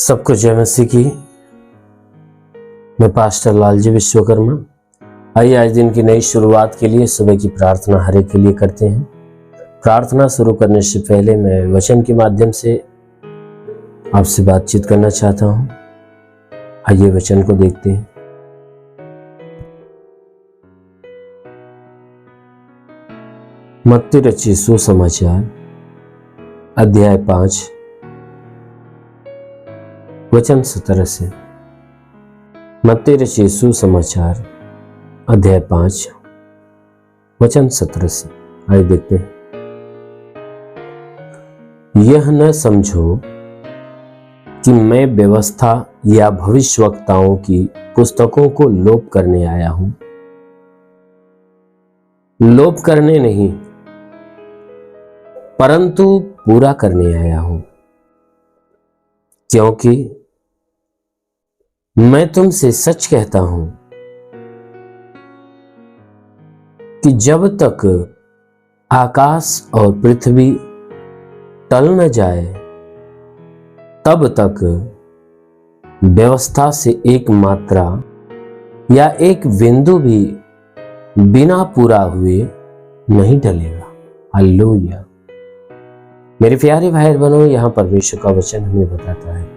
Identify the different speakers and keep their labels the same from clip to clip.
Speaker 1: सबको जय मसीह की। मैं पास्टर लालजी विश्वकर्मा। आइए आज दिन की नई शुरुआत के लिए सुबह की प्रार्थना हर एक के लिए करते हैं। प्रार्थना शुरू करने से पहले मैं वचन के माध्यम से आपसे बातचीत करना चाहता हूं। आइए वचन को देखते हैं। मत्ती रचित सुसमाचार अध्याय 5 वचन 17 से। मत्ती रचित सुसमाचार अध्याय 5 वचन 17 से। आइए देखते हैं। यह न समझो कि मैं व्यवस्था या भविष्यवक्ताओं की पुस्तकों को लोप करने आया हूं। लोप करने नहीं, परंतु पूरा करने आया हूं। क्योंकि मैं तुमसे सच कहता हूं कि जब तक आकाश और पृथ्वी टल न जाए, तब तक व्यवस्था से एक मात्रा या एक बिंदु भी बिना पूरा हुए नहीं टलेगा। हालेलुया। मेरे प्यारे भाई बहनों, यहां परमेश्वर का वचन हमें बताता है,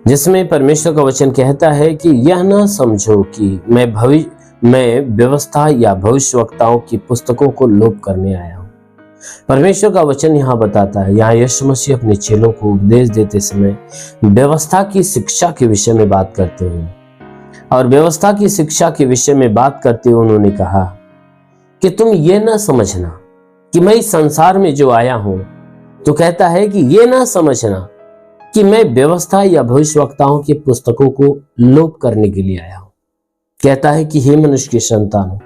Speaker 1: जिसमें परमेश्वर का वचन कहता है कि यह ना समझो कि मैं व्यवस्था या भविष्यवक्ताओं की पुस्तकों को लोप करने आया हूं। परमेश्वर का वचन यहां बताता है, यहां यीशु मसीह अपने चेलों को उपदेश देते समय व्यवस्था की शिक्षा के विषय में बात करते हुए और व्यवस्था की शिक्षा के विषय में बात करते हुए उन्होंने कहा कि तुम ये ना समझना कि मैं इस संसार में जो आया हूं, तो कहता है कि ये ना समझना कि मैं व्यवस्था या भविष्यवक्ताओं की पुस्तकों को लोप करने के लिए आया हूं। कहता है कि हे मनुष्य की संतान,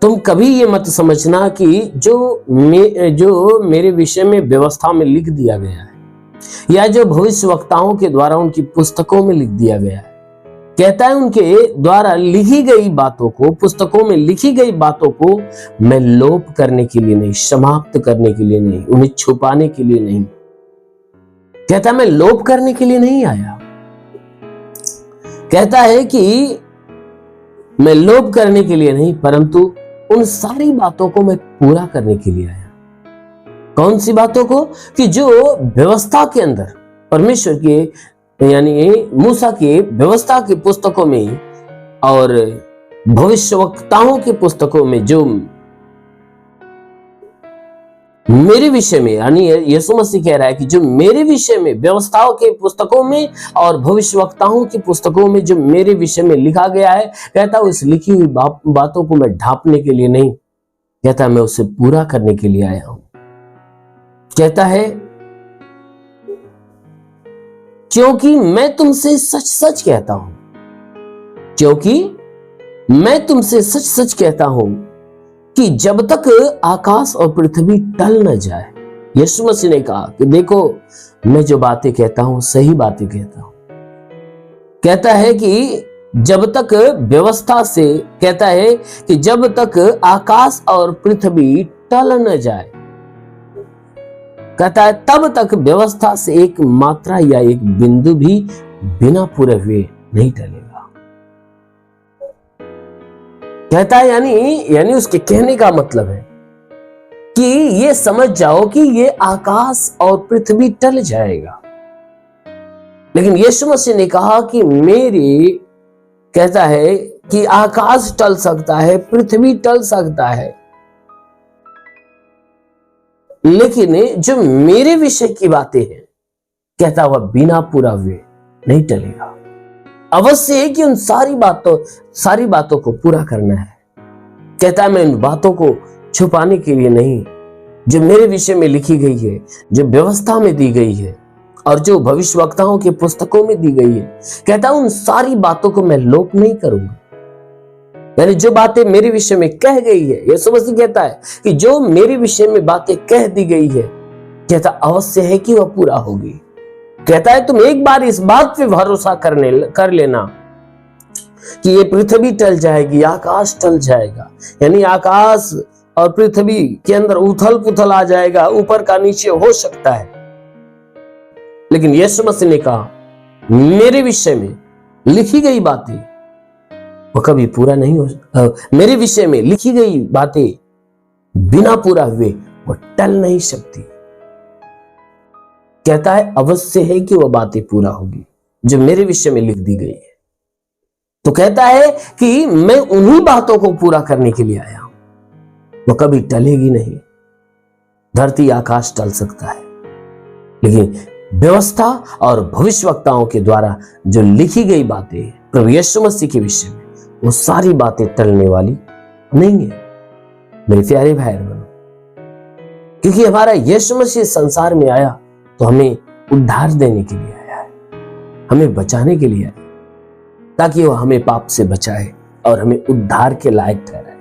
Speaker 1: तुम कभी ये मत समझना कि जो मेरे विषय में व्यवस्था में लिख दिया गया है या जो भविष्यवक्ताओं के द्वारा उनकी पुस्तकों में लिख दिया गया है, कहता है उनके द्वारा लिखी गई बातों को, पुस्तकों में लिखी गई बातों को मैं लोप करने के लिए नहीं, समाप्त करने के लिए नहीं, उन्हें छुपाने के लिए नहीं। कहता है मैं लोप करने के लिए नहीं आया। कहता है कि मैं लोप करने के लिए नहीं, परंतु उन सारी बातों को मैं पूरा करने के लिए आया। कौन सी बातों को? कि जो व्यवस्था के अंदर परमेश्वर के यानी मूसा के व्यवस्था की पुस्तकों में और भविष्यवक्ताओं की पुस्तकों में जो मेरे विषय में, यानी यीशु मसीह कह रहा है कि जो मेरे विषय में व्यवस्थाओं के पुस्तकों में और भविष्यवक्ताओं की पुस्तकों में जो मेरे विषय में लिखा गया है, कहता है उस लिखी हुई बातों को मैं ढांपने के लिए नहीं, कहता है मैं उसे पूरा करने के लिए आया हूं। कहता है क्योंकि मैं तुमसे सच सच कहता हूं, क्योंकि मैं तुमसे सच सच कहता हूं कि जब तक आकाश और पृथ्वी टल न जाए। यीशु मसीह ने कहा कि देखो मैं जो बातें कहता हूं सही बातें कहता हूं। कहता है कि जब तक व्यवस्था से, कहता है कि जब तक आकाश और पृथ्वी टल न जाए, कहता है तब तक व्यवस्था से एक मात्रा या एक बिंदु भी बिना पूरे हुए नहीं टलेगा। कहता है यानी उसके कहने का मतलब है कि ये समझ जाओ कि ये आकाश और पृथ्वी टल जाएगा, लेकिन यीशु मसीह ने कहा कि कहता है कि आकाश टल सकता है, पृथ्वी टल सकता है, लेकिन जो मेरे विषय की बातें हैं, कहता वह बिना पूरा हुए नहीं टलेगा। अवश्य है कि उन सारी बातों को पूरा करना है। कहता है मैं इन बातों को छुपाने के लिए नहीं, जो मेरे विषय में लिखी गई है, जो व्यवस्था में दी गई है और जो भविष्यवक्ताओं की पुस्तकों में दी गई है, कहता है उन सारी बातों को मैं लोप नहीं करूंगा। यानी जो बातें मेरे विषय में कह गई है, यीशु मसीह कहता है कि जो मेरे विषय में बातें कह दी गई है, कहता अवश्य है कि वह पूरा होगी। कहता है तुम एक बार इस बात पे भरोसा कर लेना कि ये पृथ्वी टल जाएगी, आकाश टल जाएगा, यानी आकाश और पृथ्वी के अंदर उथल पुथल आ जाएगा, ऊपर का नीचे हो सकता है, लेकिन यीशु मसीह ने कहा मेरे विषय में लिखी गई बातें वो कभी पूरा नहीं हो, मेरे विषय में लिखी गई बातें बिना पूरा हुए वो टल नहीं सकती। कहता है अवश्य है कि वह बातें पूरा होगी जो मेरे विषय में लिख दी गई है। तो कहता है कि मैं उन्हीं बातों को पूरा करने के लिए आया हूं, वो कभी टलेगी नहीं। धरती आकाश टल सकता है, लेकिन व्यवस्था और भविष्यवक्ताओं के द्वारा जो लिखी गई बातें प्रभु यीशु मसीह के विषय में, वो सारी बातें टलने वाली नहीं है मेरे प्यारे भाई बहनों। क्योंकि हमारा यीशु मसीह संसार में आया तो हमें उद्धार देने के लिए आया है, हमें बचाने के लिए आया, ताकि वो हमें पाप से बचाए और हमें उद्धार के लायक ठहराए।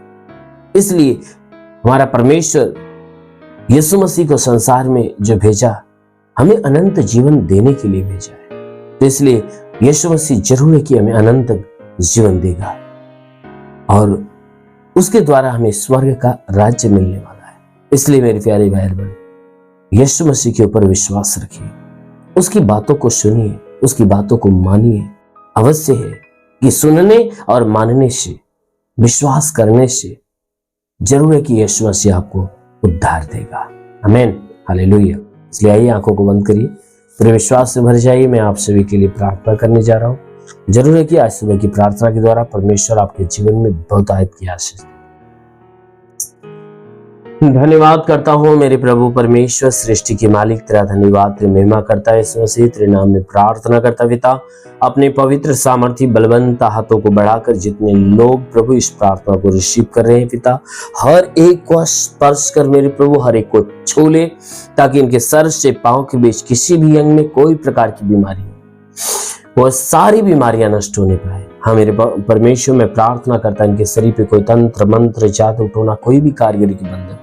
Speaker 1: इसलिए हमारा परमेश्वर यीशु मसीह को संसार में जो भेजा, हमें अनंत जीवन देने के लिए भेजा है। तो इसलिए यीशु मसीह जरूर है कि हमें अनंत जीवन देगा और उसके द्वारा हमें स्वर्ग का राज्य मिलने वाला है। इसलिए मेरे प्यारे भाई बहन, यीशु मसीह के ऊपर विश्वास रखिए, उसकी बातों को सुनिए, उसकी बातों को मानिए। अवश्य है कि सुनने और मानने से, विश्वास करने से जरूर है कि यीशु मसीह आपको उद्धार देगा। आमीन, हालेलुया। इसलिए आइए आंखों को बंद करिए, पूरे विश्वास से भर जाइए। मैं आप सभी के लिए प्रार्थना करने जा रहा हूँ। जरूर है कि आज सुबह की प्रार्थना के द्वारा परमेश्वर आपके जीवन में बहुतायत की आशीष दे। धन्यवाद करता हूँ मेरे प्रभु परमेश्वर, सृष्टि के मालिक, तेरा धन्यवाद, तेरी महिमा करता है इस मसीह, तेरे नाम में प्रार्थना करता पिता। अपने पवित्र सामर्थी बलवंत हाथों को बढ़ाकर जितने लोग प्रभु इस प्रार्थना को रिसीव कर रहे हैं पिता, हर एक को स्पर्श कर मेरे प्रभु, हर एक को छू ले, ताकि इनके सर से पांव के बीच किसी भी अंग में कोई प्रकार की बीमारी हो, वह सारी बीमारियां नष्ट होने पाए। हाँ मेरे परमेश्वर, मैं प्रार्थना करता इनके शरीर पे कोई तंत्र मंत्र जादू टोना कोई भी कारीगरी के बंधन,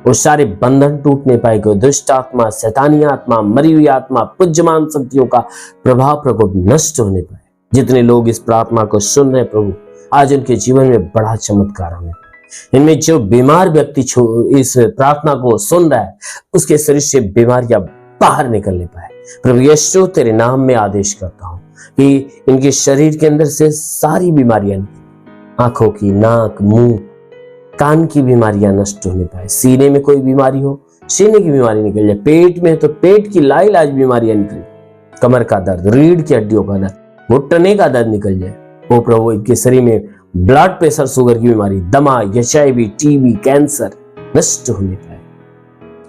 Speaker 1: वो सारे बंधन टूटने पाए। कोई दुष्ट आत्मा, शैतानी आत्मा, मरी हुई आत्मा, पूज्यमान शक्तियों का प्रभाव प्रकोप नष्ट होने पाए। जितने लोग इस प्रार्थना को सुन रहे प्रभु, आज उनके जीवन में बड़ा चमत्कार होने पाए। इनमें जो बीमार व्यक्ति इस प्रार्थना को सुन रहा है, उसके शरीर से बीमारियां बाहर निकलने पाए। प्रभु यीशु तेरे नाम में आदेश करता हूं कि इनके शरीर के अंदर से सारी बीमारियां, आंखों की, नाक, मुंह, कान की बीमारियां नष्ट होने पाए। सीने में कोई बीमारी हो, सीने की बीमारी निकल जाए। पेट में तो पेट की लाइलाज बीमारियां निकल जाए। कमर का दर्द, रीढ़ की हड्डियों का दर्द, घुटने का दर्द निकल जाए। वो प्रभु इनके शरीर में ब्लड प्रेशर, शुगर की बीमारी, दमा, HIV, TB, कैंसर नष्ट होने पाए।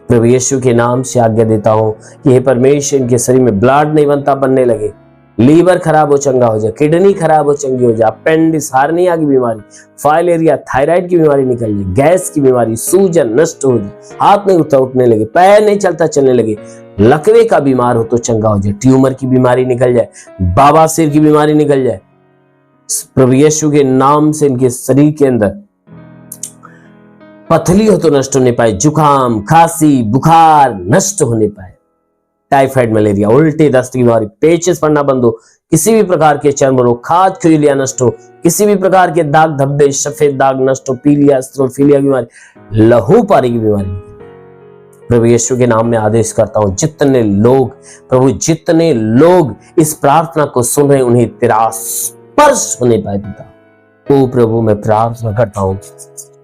Speaker 1: प्रभु यीशु के नाम से आज्ञा देता हूं कि हे परमेश्वर, इनके शरीर में ब्लड नहीं बनता बनने लगे, लीवर खराब हो चंगा हो जाए, किडनी खराब हो चंगी हो जाए, अपेंडिक्स, हार्निया की बीमारी, फाइलेरिया, थायराइड की बीमारी निकल जाए, गैस की बीमारी, सूजन नष्ट हो जाए, हाथ नहीं उठने लगे, पैर नहीं चलता चलने लगे, लकवे का बीमार हो तो चंगा हो जाए, ट्यूमर की बीमारी निकल जाए, बवासीर की बीमारी निकल जाए। प्रभु यीशु के नाम से इनके शरीर के अंदर पथली हो तो नष्ट होने पाए, जुकाम, खांसी, बुखार नष्ट होने पाए, टाइफाइड, मलेरिया, उल्टी, दस्त की बीमारी, पेचिस पड़ना बंद हो, किसी भी प्रकार के चर्म रोग, खाज खुजलियां नष्ट हो, किसी भी प्रकार के दाग धब्बे, सफेद दाग नष्ट हो, पीलिया, स्ट्रोफिलिया की बीमारी, लहू पारी की बीमारी, प्रभु यीशु के नाम में आदेश करता हूं, जितने लोग प्रभु, जितने लोग इस प्रार्थना को सुन रहे, उन्हें तेरा स्पर्श होने पाए पिता। ओ प्रभु, मैं प्रार्थना करता हूं,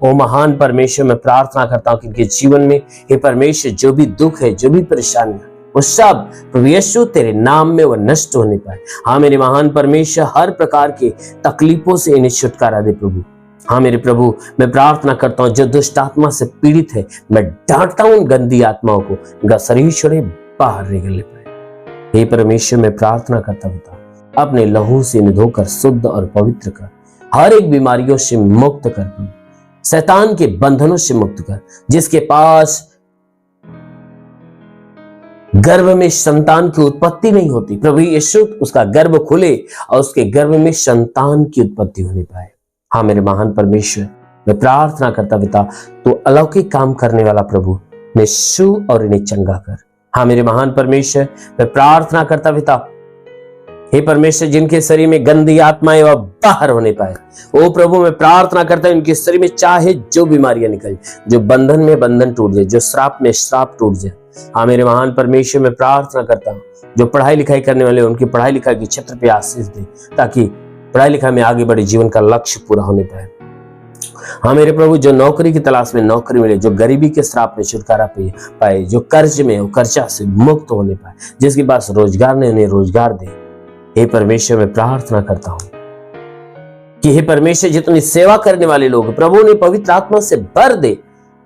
Speaker 1: ओ महान परमेश्वर, मैं प्रार्थना करता हूं कि इनके जीवन में हे परमेश्वर जो भी दुख है, जो भी परेशानी है, वो सब प्रभु यीशु तेरे नाम में वो नष्ट होने पाए। हाँ मेरे महान परमेश्वर, हर प्रकार के तकलीफों से इन्हें छुटकारा दे प्रभु। हाँ मेरे प्रभु, मैं प्रार्थना करता हूँ जो दुष्ट आत्मा से पीड़ित है, मैं डांटता हूँ उन गंदी आत्माओं को, इनका शरीर छोड़े बाहर निकलने पाए। हे परमेश्वर, मैं प्रार्थना करता हूँ अपने लहू से इन्हें धोकर शुद्ध और पवित्र कर, हर एक बीमारियों से मुक्त कर प्रभु, शैतान के बंधनों से मुक्त कर। जिसके पास गर्भ में संतान की उत्पत्ति नहीं होती, प्रभु यीशु उसका गर्भ खुले और उसके गर्भ में संतान की उत्पत्ति होने पाए। हाँ मेरे महान परमेश्वर, मैं प्रार्थना करता पिता, तो अलौकिक काम करने वाला प्रभु, मैं छू और इन्हें चंगा कर। हाँ मेरे महान परमेश्वर, मैं प्रार्थना करता पिता, हे परमेश्वर, जिनके शरीर में गंदी आत्माएं वह बाहर होने पाए। ओ प्रभु, मैं प्रार्थना करता हूं उनके शरीर में चाहे जो बीमारियां निकल, जो बंधन में बंधन टूट जाए, जो श्राप में श्राप टूट जाए। हाँ मेरे महान परमेश्वर, मैं प्रार्थना करता हूँ जो पढ़ाई लिखाई करने वाले उनकी पढ़ाई लिखाई के क्षेत्र पे आशीष दे, ताकि पढ़ाई लिखाई में आगे बढ़े, जीवन का लक्ष्य पूरा होने पाए। हाँ मेरे प्रभु, जो नौकरी की तलाश में नौकरी मिले, जो गरीबी के श्राप में छुटकारा पाए, जो कर्ज में हो कर्जा से मुक्त होने पाए, जिसके पास रोजगार नहीं उन्हें रोजगार दे। हे परमेश्वर, मैं प्रार्थना करता हूं कि हे परमेश्वर, जितनी सेवा करने वाले लोग प्रभु ने पवित्र आत्मा से भर दे,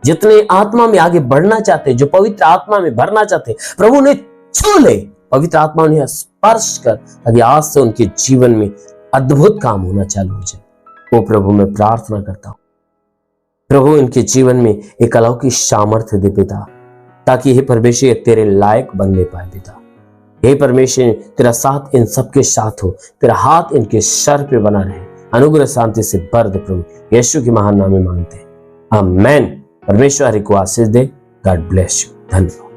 Speaker 1: जितने आत्मा में आगे बढ़ना चाहते, जो पवित्र आत्मा में भरना चाहते, प्रभु ने छू ले, पवित्र आत्मा उन्हें स्पर्श कर, ताकि आज से उनके जीवन में अद्भुत काम होना चालू हो जाए। ओ प्रभु, मैं प्रार्थना करता हूं प्रभु, इनके जीवन में एक अलौकिक सामर्थ्य दे पिता, ताकि हे परमेश्वर तेरे लायक बनने पाए पिता। हे परमेश्वर, तेरा साथ इन सबके साथ हो, तेरा हाथ इनके सर पे बना रहे, अनुग्रह शांति से भर दे प्रभु, यीशु के महान नाम में मांगते हैं, आमेन। परमेश्वर हरि को आशीष दे। God bless you. धन्यवाद।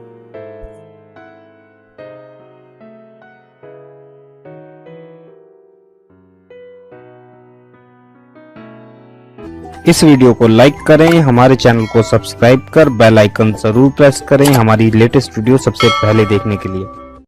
Speaker 2: इस वीडियो को लाइक करें, हमारे चैनल को सब्सक्राइब कर बेल आइकन जरूर प्रेस करें हमारी लेटेस्ट वीडियो सबसे पहले देखने के लिए।